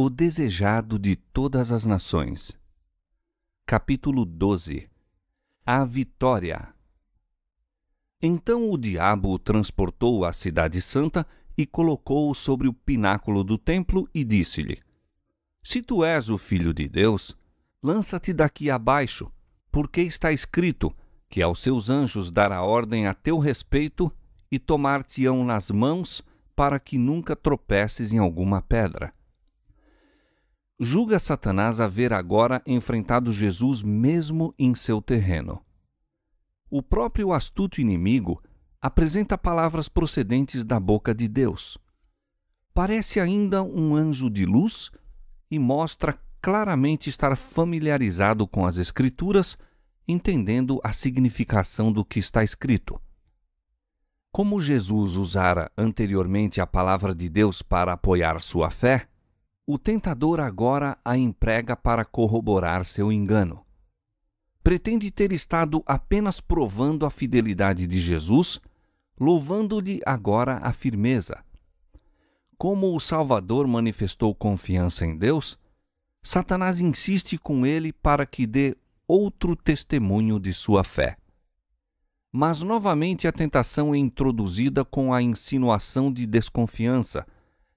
O desejado de todas as nações. Capítulo 12. A vitória. Então o diabo o transportou à cidade santa e colocou-o sobre o pináculo do templo e disse-lhe: Se tu és o Filho de Deus, lança-te daqui abaixo, porque está escrito que aos seus anjos dará ordem a teu respeito e tomar-te-ão nas mãos para que nunca tropeces em alguma pedra. Julga Satanás haver agora enfrentado Jesus mesmo em seu terreno. O próprio astuto inimigo apresenta palavras procedentes da boca de Deus. Parece ainda um anjo de luz e mostra claramente estar familiarizado com as Escrituras, entendendo a significação do que está escrito. Como Jesus usara anteriormente a palavra de Deus para apoiar sua fé, o tentador agora a emprega para corroborar seu engano. Pretende ter estado apenas provando a fidelidade de Jesus, louvando-lhe agora a firmeza. Como o Salvador manifestou confiança em Deus, Satanás insiste com ele para que dê outro testemunho de sua fé. Mas novamente a tentação é introduzida com a insinuação de desconfiança: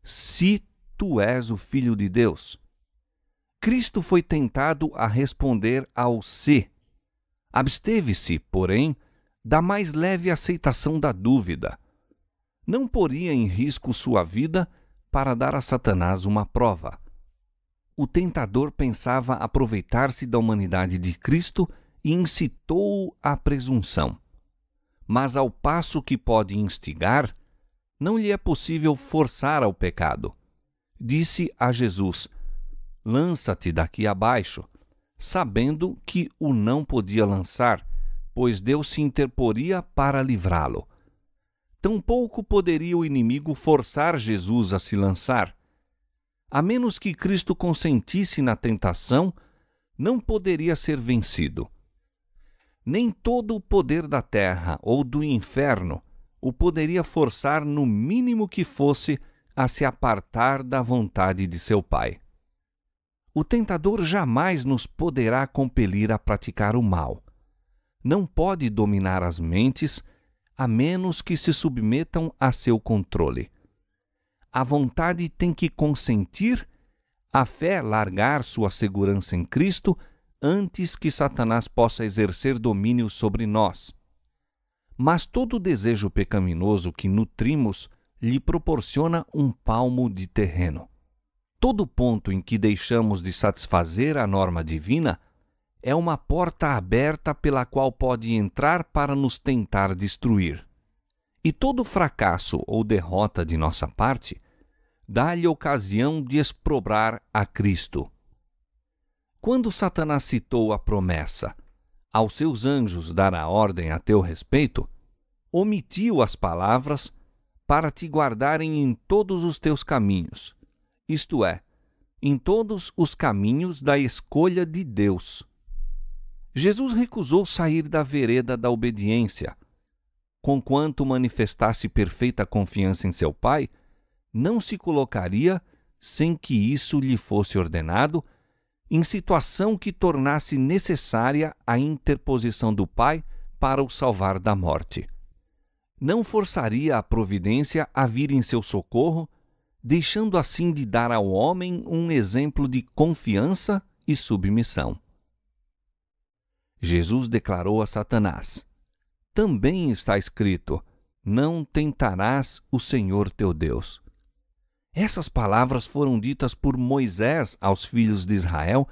se tu és o Filho de Deus. Cristo foi tentado a responder ao se. Absteve-se, porém, da mais leve aceitação da dúvida. Não poria em risco sua vida para dar a Satanás uma prova. O tentador pensava aproveitar-se da humanidade de Cristo e incitou-o à presunção. Mas ao passo que pode instigar, não lhe é possível forçar ao pecado. Disse a Jesus: lança-te daqui abaixo, sabendo que o não podia lançar, pois Deus se interporia para livrá-lo. Tampouco poderia o inimigo forçar Jesus a se lançar. A menos que Cristo consentisse na tentação, não poderia ser vencido. Nem todo o poder da terra ou do inferno o poderia forçar, no mínimo que fosse, a se apartar da vontade de seu Pai. O tentador jamais nos poderá compelir a praticar o mal. Não pode dominar as mentes, a menos que se submetam a seu controle. A vontade tem que consentir, a fé largar sua segurança em Cristo antes que Satanás possa exercer domínio sobre nós. Mas todo desejo pecaminoso que nutrimos lhe proporciona um palmo de terreno. Todo ponto em que deixamos de satisfazer a norma divina é uma porta aberta pela qual pode entrar para nos tentar destruir. E todo fracasso ou derrota de nossa parte dá-lhe ocasião de exprobrar a Cristo. Quando Satanás citou a promessa: aos seus anjos dará ordem a teu respeito, omitiu as palavras: para te guardarem em todos os teus caminhos, isto é, em todos os caminhos da escolha de Deus. Jesus recusou sair da vereda da obediência. Conquanto manifestasse perfeita confiança em seu Pai, não se colocaria, sem que isso lhe fosse ordenado, em situação que tornasse necessária a interposição do Pai para o salvar da morte. Não forçaria a providência a vir em seu socorro, deixando assim de dar ao homem um exemplo de confiança e submissão. Jesus declarou a Satanás: também está escrito: não tentarás o Senhor teu Deus. Essas palavras foram ditas por Moisés aos filhos de Israel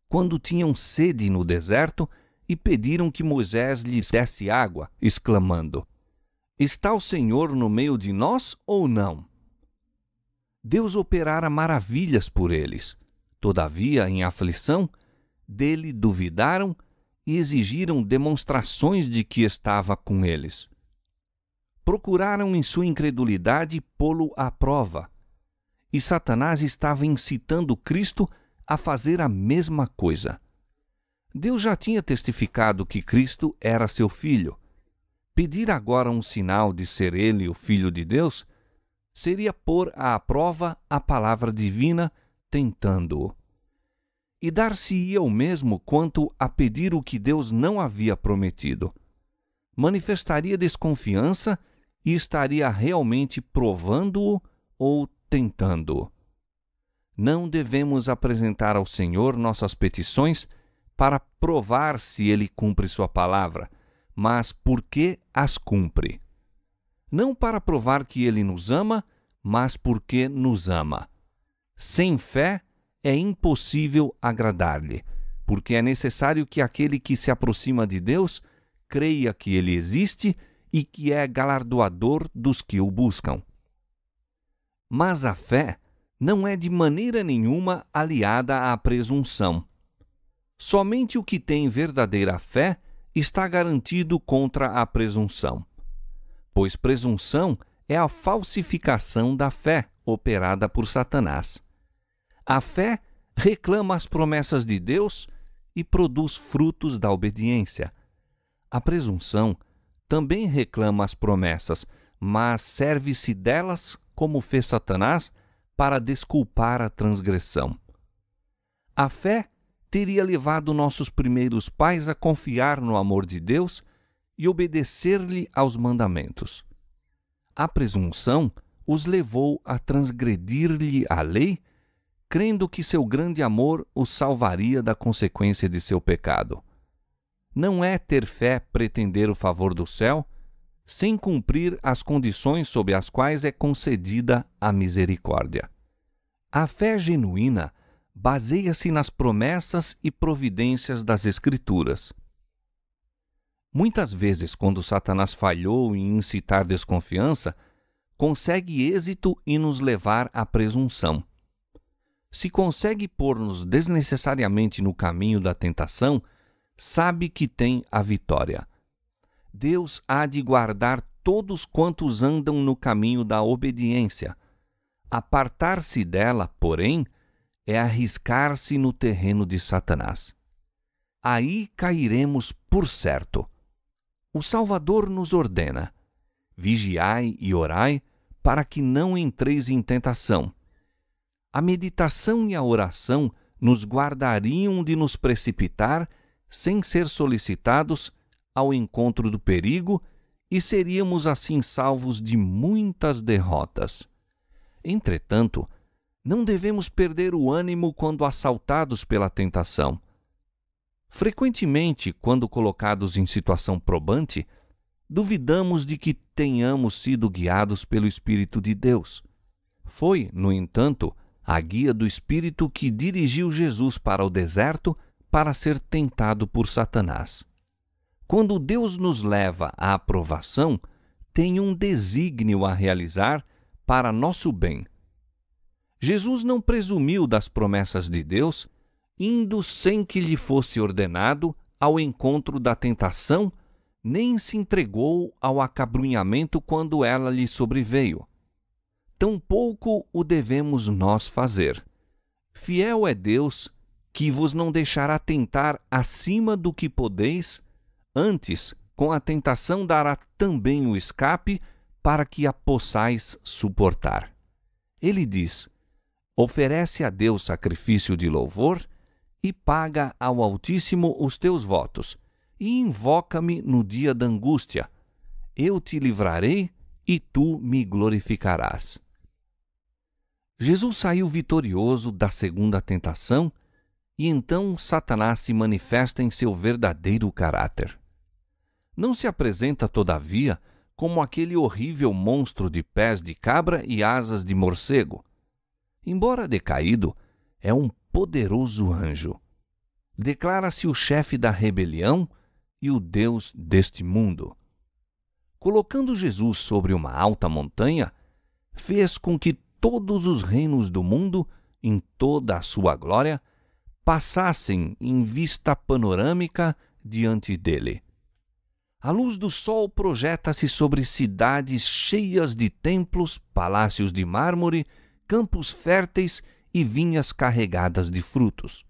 quando tinham sede no deserto e pediram que Moisés lhes desse água, exclamando: está o Senhor no meio de nós ou não? Deus operara maravilhas por eles. Todavia, em aflição, dele duvidaram e exigiram demonstrações de que estava com eles. Procuraram em sua incredulidade pô-lo à prova. E Satanás estava incitando Cristo a fazer a mesma coisa. Deus já tinha testificado que Cristo era seu Filho. Pedir agora um sinal de ser ele o Filho de Deus seria pôr à prova a palavra divina tentando-o. E dar-se-ia o mesmo quanto a pedir o que Deus não havia prometido. Manifestaria desconfiança e estaria realmente provando-o ou tentando-o. Não devemos apresentar ao Senhor nossas petições para provar se Ele cumpre sua palavra, mas porque as cumpre. Não para provar que Ele nos ama, mas porque nos ama. Sem fé é impossível agradar-lhe, porque é necessário que aquele que se aproxima de Deus creia que Ele existe e que é galardoador dos que o buscam. Mas a fé não é de maneira nenhuma aliada à presunção. Somente o que tem verdadeira fé está garantido contra a presunção, pois presunção é a falsificação da fé operada por Satanás. A fé reclama as promessas de Deus e produz frutos da obediência. A presunção também reclama as promessas, mas serve-se delas, como fez Satanás, para desculpar a transgressão. A fé teria levado nossos primeiros pais a confiar no amor de Deus e obedecer-lhe aos mandamentos. A presunção os levou a transgredir-lhe a lei, crendo que seu grande amor os salvaria da consequência de seu pecado. Não é ter fé pretender o favor do céu, sem cumprir as condições sob as quais é concedida a misericórdia. A fé genuína baseia-se nas promessas e providências das Escrituras. Muitas vezes, quando Satanás falhou em incitar desconfiança, consegue êxito em nos levar à presunção. Se consegue pôr-nos desnecessariamente no caminho da tentação, sabe que tem a vitória. Deus há de guardar todos quantos andam no caminho da obediência. Apartar-se dela, porém, é arriscar-se no terreno de Satanás. Aí cairemos por certo. O Salvador nos ordena: vigiai e orai, para que não entreis em tentação. A meditação e a oração nos guardariam de nos precipitar, sem ser solicitados, ao encontro do perigo, e seríamos assim salvos de muitas derrotas. Entretanto, não devemos perder o ânimo quando assaltados pela tentação. Frequentemente, quando colocados em situação probante, duvidamos de que tenhamos sido guiados pelo Espírito de Deus. Foi, no entanto, a guia do Espírito que dirigiu Jesus para o deserto para ser tentado por Satanás. Quando Deus nos leva à aprovação, tem um desígnio a realizar para nosso bem. Jesus não presumiu das promessas de Deus, indo sem que lhe fosse ordenado ao encontro da tentação, nem se entregou ao acabrunhamento quando ela lhe sobreveio. Tampouco o devemos nós fazer. Fiel é Deus, que vos não deixará tentar acima do que podeis, antes, com a tentação dará também o escape, para que a possais suportar. Ele diz: oferece a Deus sacrifício de louvor e paga ao Altíssimo os teus votos, e invoca-me no dia da angústia. Eu te livrarei e tu me glorificarás. Jesus saiu vitorioso da segunda tentação, e então Satanás se manifesta em seu verdadeiro caráter. Não se apresenta, todavia, como aquele horrível monstro de pés de cabra e asas de morcego. Embora decaído, é um poderoso anjo. Declara-se o chefe da rebelião e o Deus deste mundo. Colocando Jesus sobre uma alta montanha, fez com que todos os reinos do mundo, em toda a sua glória, passassem em vista panorâmica diante dele. A luz do sol projeta-se sobre cidades cheias de templos, palácios de mármore, campos férteis e vinhas carregadas de frutos.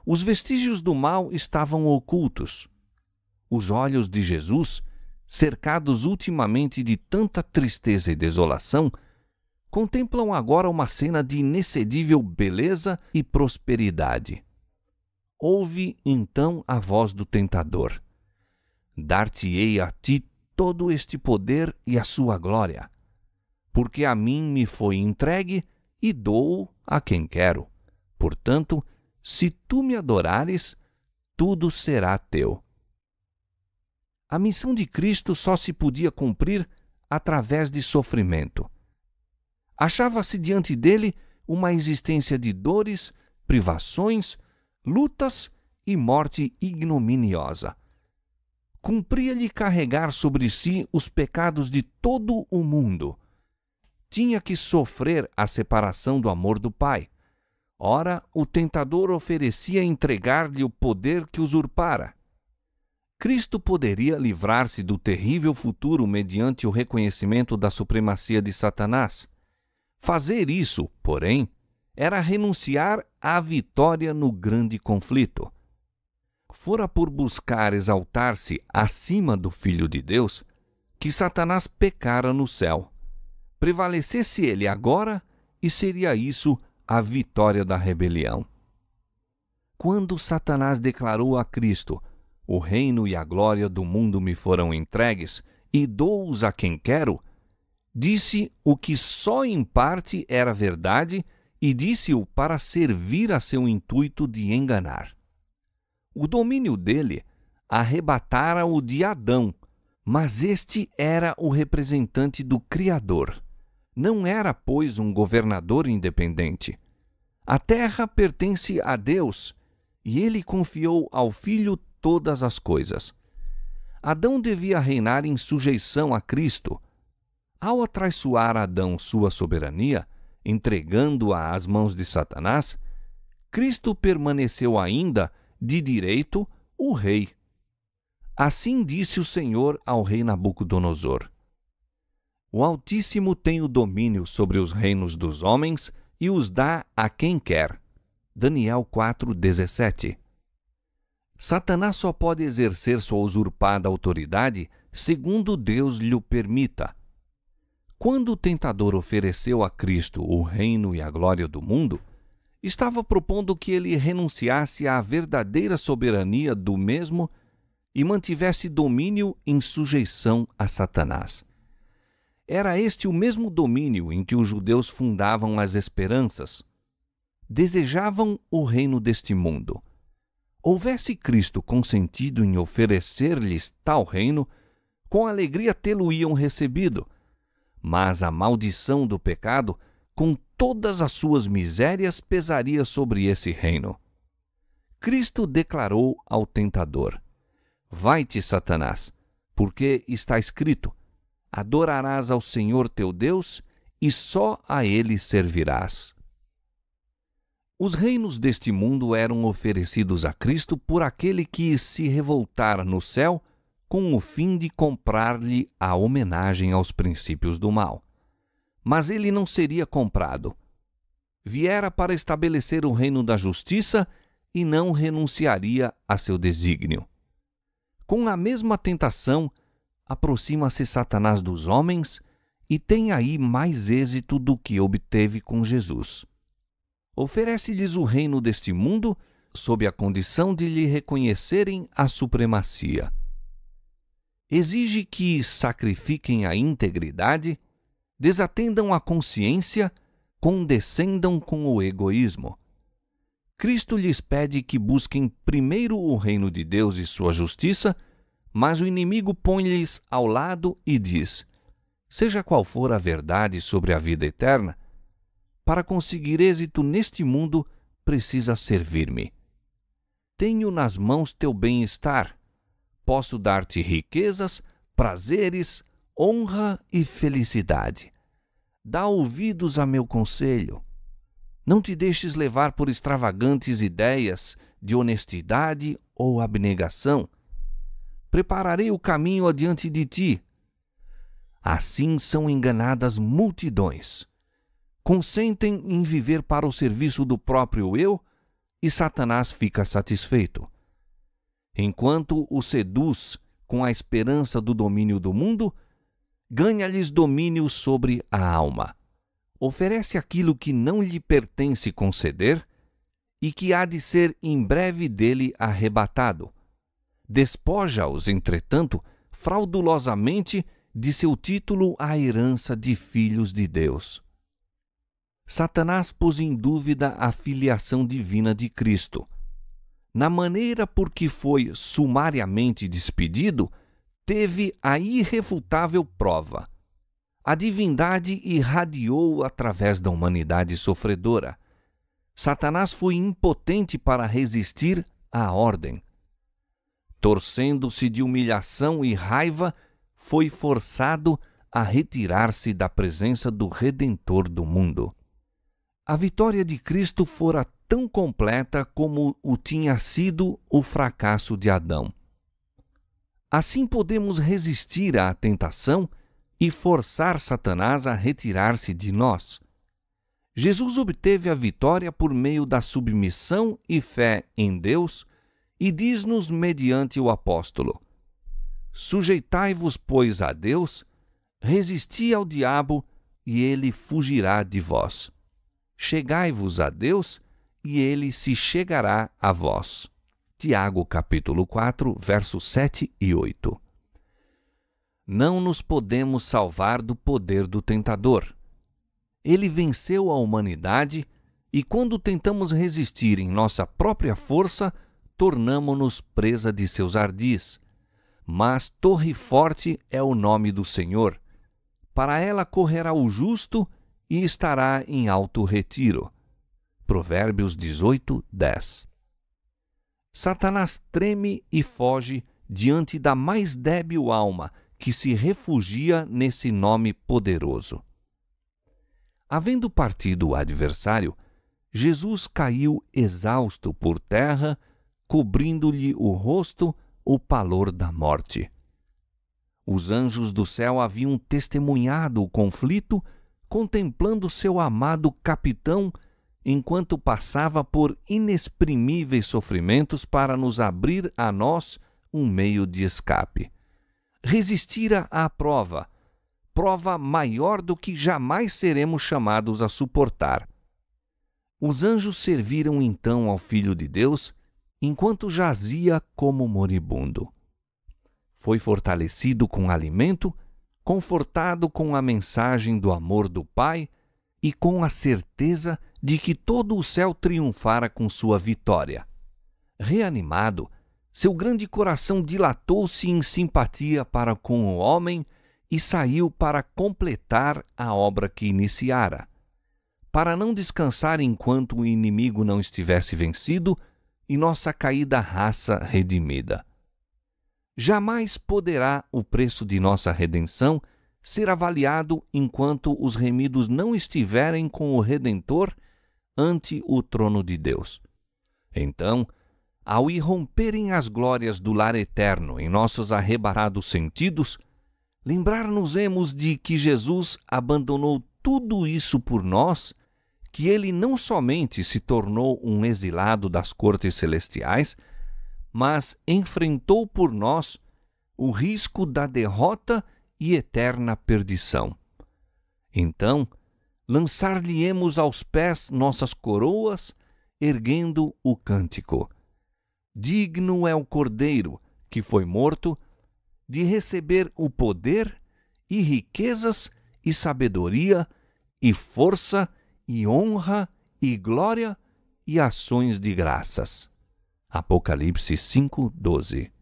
Os vestígios do mal estavam ocultos. Os olhos de Jesus, cercados ultimamente de tanta tristeza e desolação, contemplam agora uma cena de inexcedível beleza e prosperidade. Ouve então a voz do tentador: dar-te-ei a ti todo este poder e a sua glória, porque a mim me foi entregue e dou-o a quem quero. Portanto, se tu me adorares, tudo será teu. A missão de Cristo só se podia cumprir através de sofrimento. Achava-se diante dele uma existência de dores, privações, lutas e morte ignominiosa. Cumpria-lhe carregar sobre si os pecados de todo o mundo. Tinha que sofrer a separação do amor do Pai. Ora, o tentador oferecia entregar-lhe o poder que usurpara. Cristo poderia livrar-se do terrível futuro mediante o reconhecimento da supremacia de Satanás. Fazer isso, porém, era renunciar à vitória no grande conflito. Fora por buscar exaltar-se acima do Filho de Deus que Satanás pecara no céu. Prevalecesse ele agora, e seria isso a vitória da rebelião. Quando Satanás declarou a Cristo: o reino e a glória do mundo me foram entregues, e dou-os a quem quero, disse o que só em parte era verdade, e disse-o para servir a seu intuito de enganar. O domínio dele arrebatara-o de Adão, mas este era o representante do Criador. Não era, pois, um governador independente. A terra pertence a Deus, e ele confiou ao Filho todas as coisas. Adão devia reinar em sujeição a Cristo. Ao atraiçoar Adão sua soberania, entregando-a às mãos de Satanás, Cristo permaneceu ainda, de direito, o rei. Assim disse o Senhor ao rei Nabucodonosor: o Altíssimo tem o domínio sobre os reinos dos homens e os dá a quem quer. Daniel 4:17. Satanás só pode exercer sua usurpada autoridade segundo Deus lhe o permita. Quando o tentador ofereceu a Cristo o reino e a glória do mundo, estava propondo que ele renunciasse à verdadeira soberania do mesmo e mantivesse domínio em sujeição a Satanás. Era este o mesmo domínio em que os judeus fundavam as esperanças. Desejavam o reino deste mundo. Houvesse Cristo consentido em oferecer-lhes tal reino, com alegria tê-lo-iam recebido. Mas a maldição do pecado, com todas as suas misérias, pesaria sobre esse reino. Cristo declarou ao tentador: vai-te, Satanás, porque está escrito: adorarás ao Senhor teu Deus e só a ele servirás. Os reinos deste mundo eram oferecidos a Cristo por aquele que se revoltara no céu com o fim de comprar-lhe a homenagem aos princípios do mal. Mas ele não seria comprado. Viera para estabelecer o reino da justiça e não renunciaria a seu desígnio. Com a mesma tentação, aproxima-se Satanás dos homens e tem aí mais êxito do que obteve com Jesus. Oferece-lhes o reino deste mundo sob a condição de lhe reconhecerem a supremacia. Exige que sacrifiquem a integridade, desatendam a consciência, condescendam com o egoísmo. Cristo lhes pede que busquem primeiro o reino de Deus e sua justiça, mas o inimigo põe-lhes ao lado e diz: seja qual for a verdade sobre a vida eterna, para conseguir êxito neste mundo, precisa servir-me. Tenho nas mãos teu bem-estar. Posso dar-te riquezas, prazeres, honra e felicidade. Dá ouvidos a meu conselho. Não te deixes levar por extravagantes ideias de honestidade ou abnegação. Prepararei o caminho adiante de ti. Assim são enganadas multidões. Consentem em viver para o serviço do próprio eu e Satanás fica satisfeito. Enquanto o seduz com a esperança do domínio do mundo, ganha-lhes domínio sobre a alma. oferece aquilo que não lhe pertence conceder e que há de ser em breve dele arrebatado. Despoja-os, entretanto, fraudulosamente de seu título à herança de filhos de Deus. Satanás pôs em dúvida a filiação divina de Cristo. Na maneira por que foi sumariamente despedido, teve a irrefutável prova. A divindade irradiou através da humanidade sofredora. Satanás foi impotente para resistir à ordem. Torcendo-se de humilhação e raiva, foi forçado a retirar-se da presença do Redentor do mundo. A vitória de Cristo fora tão completa como o tinha sido o fracasso de Adão. Assim podemos resistir à tentação e forçar Satanás a retirar-se de nós. Jesus obteve a vitória por meio da submissão e fé em Deus e diz-nos mediante o apóstolo: Sujeitai-vos, pois, a Deus, resisti ao diabo e ele fugirá de vós. Chegai-vos a Deus e ele se chegará a vós. Tiago capítulo 4, versos 7 e 8. Não nos podemos salvar do poder do tentador. Ele venceu a humanidade e quando tentamos resistir em nossa própria força, tornamo-nos presa de seus ardis. Mas torre forte é o nome do Senhor. Para ela correrá o justo e estará em alto retiro. Provérbios 18, 10. Satanás treme e foge diante da mais débil alma que se refugia nesse nome poderoso. Havendo partido o adversário, Jesus caiu exausto por terra, cobrindo-lhe o rosto o pavor da morte. Os anjos do céu haviam testemunhado o conflito, contemplando seu amado capitão, enquanto passava por inexprimíveis sofrimentos para nos abrir a nós um meio de escape. Resistira à prova maior do que jamais seremos chamados a suportar. Os anjos serviram então ao Filho de Deus, enquanto jazia como moribundo. Foi fortalecido com alimento, confortado com a mensagem do amor do Pai e com a certeza de que todo o céu triunfara com sua vitória. Reanimado, seu grande coração dilatou-se em simpatia para com o homem e saiu para completar a obra que iniciara. Para não descansar enquanto o inimigo não estivesse vencido e nossa caída raça redimida. Jamais poderá o preço de nossa redenção ser avaliado enquanto os remidos não estiverem com o Redentor ante o trono de Deus. Então, ao irromperem as glórias do lar eterno em nossos arrebatados sentidos, lembrar-nos-emos de que Jesus abandonou tudo isso por nós, que ele não somente se tornou um exilado das cortes celestiais, mas enfrentou por nós o risco da derrota e eterna perdição. Então, lançar-lhe-emos aos pés nossas coroas, erguendo o cântico: Digno é o Cordeiro, que foi morto, de receber o poder e riquezas e sabedoria e força e honra e glória e ações de graças. Apocalipse 5:12.